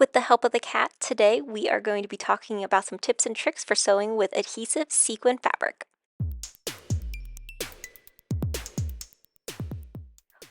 With the help of the cat, today we are going to be talking about some tips and tricks for sewing with adhesive sequin fabric.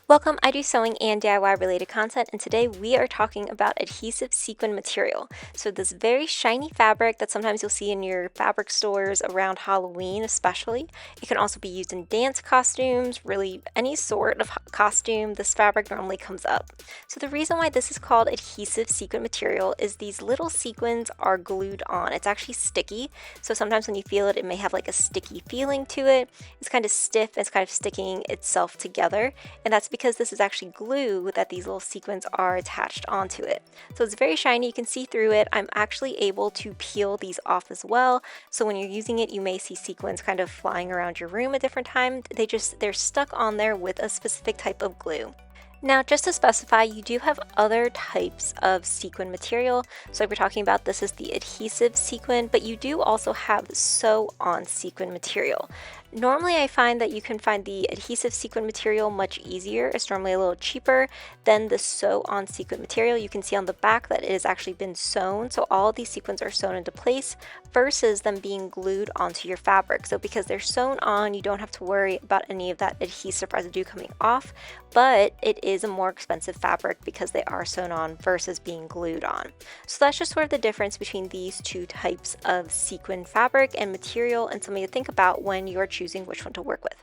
Welcome, I do sewing and DIY related content, and today we are talking about adhesive sequin material. So this very shiny fabric that sometimes you'll see in your fabric stores around Halloween especially. It can also be used in dance costumes, really any sort of costume this fabric normally comes up. So the reason why this is called adhesive sequin material is these little sequins are glued on. It's actually sticky, so sometimes when you feel it, it may have like a sticky feeling to it. It's kind of stiff, it's kind of sticking itself together, and that's because this is actually glue that these little sequins are attached onto it. So it's very shiny, you can see through it. I'm actually able to peel these off as well. So when you're using it, you may see sequins kind of flying around your room at different times. They're stuck on there with a specific type of glue. Now, just to specify, you do have other types of sequin material. So if we're talking about this is the adhesive sequin, but you do also have sew-on sequin material. Normally, I find that you can find the adhesive sequin material much easier. It's normally a little cheaper than the sew-on sequin material. You can see on the back that it has actually been sewn, so all of these sequins are sewn into place versus them being glued onto your fabric. So because they're sewn on, you don't have to worry about any of that adhesive residue coming off, but it is a more expensive fabric because they are sewn on versus being glued on. So that's just sort of the difference between these two types of sequin fabric and material, and something to think about when you're choosing which one to work with.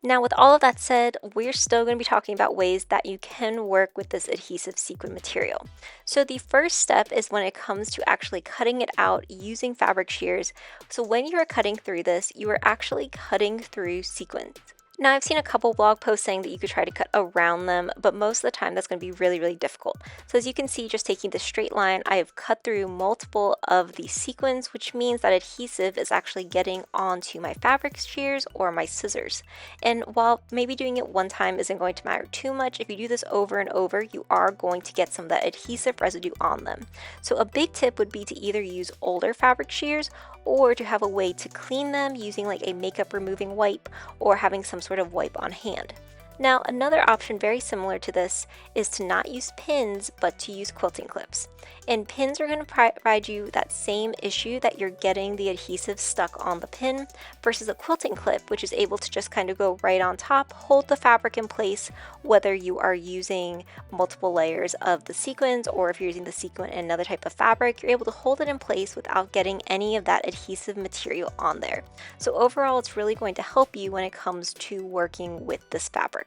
Now, with all of that said, we're still going to be talking about ways that you can work with this adhesive sequin material. So the first step is when it comes to actually cutting it out using fabric shears. So when you are cutting through this, you are actually cutting through sequins. Now, I've seen a couple blog posts saying that you could try to cut around them, but most of the time that's going to be really, really difficult. So as you can see, just taking the straight line, I have cut through multiple of these sequins, which means that adhesive is actually getting onto my fabric shears or my scissors. And while maybe doing it one time isn't going to matter too much, if you do this over and over, you are going to get some of that adhesive residue on them. So a big tip would be to either use older fabric shears or to have a way to clean them using like a makeup removing wipe or having some sort of wipe on hand. Now, another option very similar to this is to not use pins, but to use quilting clips. And pins are going to provide you that same issue that you're getting the adhesive stuck on the pin versus a quilting clip, which is able to just kind of go right on top, hold the fabric in place, whether you are using multiple layers of the sequins or if you're using the sequin and another type of fabric, you're able to hold it in place without getting any of that adhesive material on there. So overall, it's really going to help you when it comes to working with this fabric.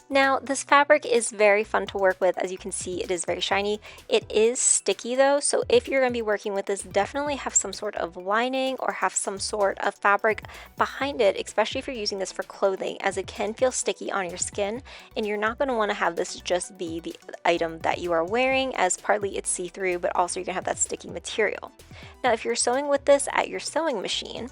Now, this fabric is very fun to work with. As you can see, it is very shiny. It is sticky though, so if you're going to be working with this, definitely have some sort of lining or have some sort of fabric behind it, especially if you're using this for clothing, as it can feel sticky on your skin, and you're not going to want to have this just be the item that you are wearing, as partly it's see-through, but also you're going to have that sticky material. Now, if you're sewing with this at your sewing machine,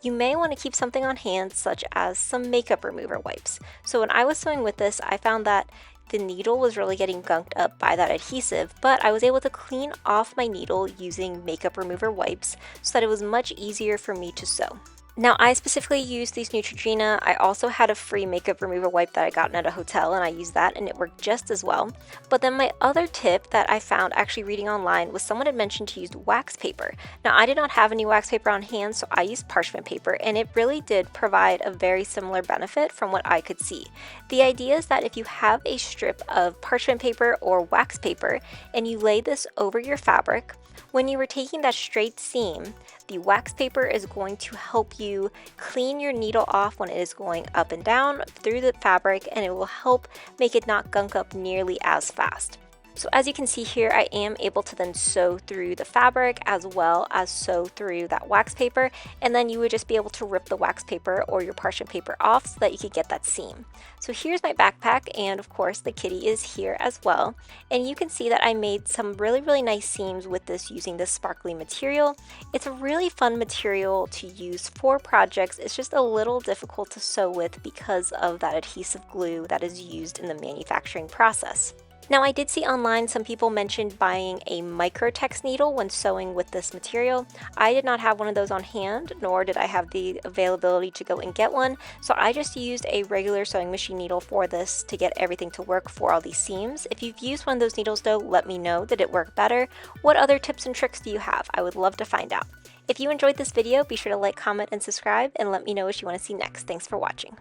you may want to keep something on hand, such as some makeup remover wipes. So when I was sewing with this, I found that the needle was really getting gunked up by that adhesive, but I was able to clean off my needle using makeup remover wipes so that it was much easier for me to sew. Now, I specifically used these Neutrogena. I also had a free makeup remover wipe that I got at a hotel, and I used that and it worked just as well. But then my other tip that I found actually reading online was someone had mentioned to use wax paper. Now, I did not have any wax paper on hand, so I used parchment paper, and it really did provide a very similar benefit from what I could see. The idea is that if you have a strip of parchment paper or wax paper and you lay this over your fabric, when you were taking that straight seam, the wax paper is going to help you clean your needle off when it is going up and down through the fabric, and it will help make it not gunk up nearly as fast. So as you can see here, I am able to then sew through the fabric as well as sew through that wax paper, and then you would just be able to rip the wax paper or your parchment paper off so that you could get that seam. So here's my backpack, and of course the kitty is here as well, and you can see that I made some really nice seams with this using this sparkly material. It's a really fun material to use for projects. It's just a little difficult to sew with because of that adhesive glue that is used in the manufacturing process. Now, I did see online some people mentioned buying a microtex needle when sewing with this material. I did not have one of those on hand, nor did I have the availability to go and get one, so I just used a regular sewing machine needle for this to get everything to work for all these seams. If you've used one of those needles though, let me know that it worked better. What other tips and tricks do you have? I would love to find out. If you enjoyed this video, be sure to like, comment, and subscribe, and let me know what you want to see next. Thanks for watching.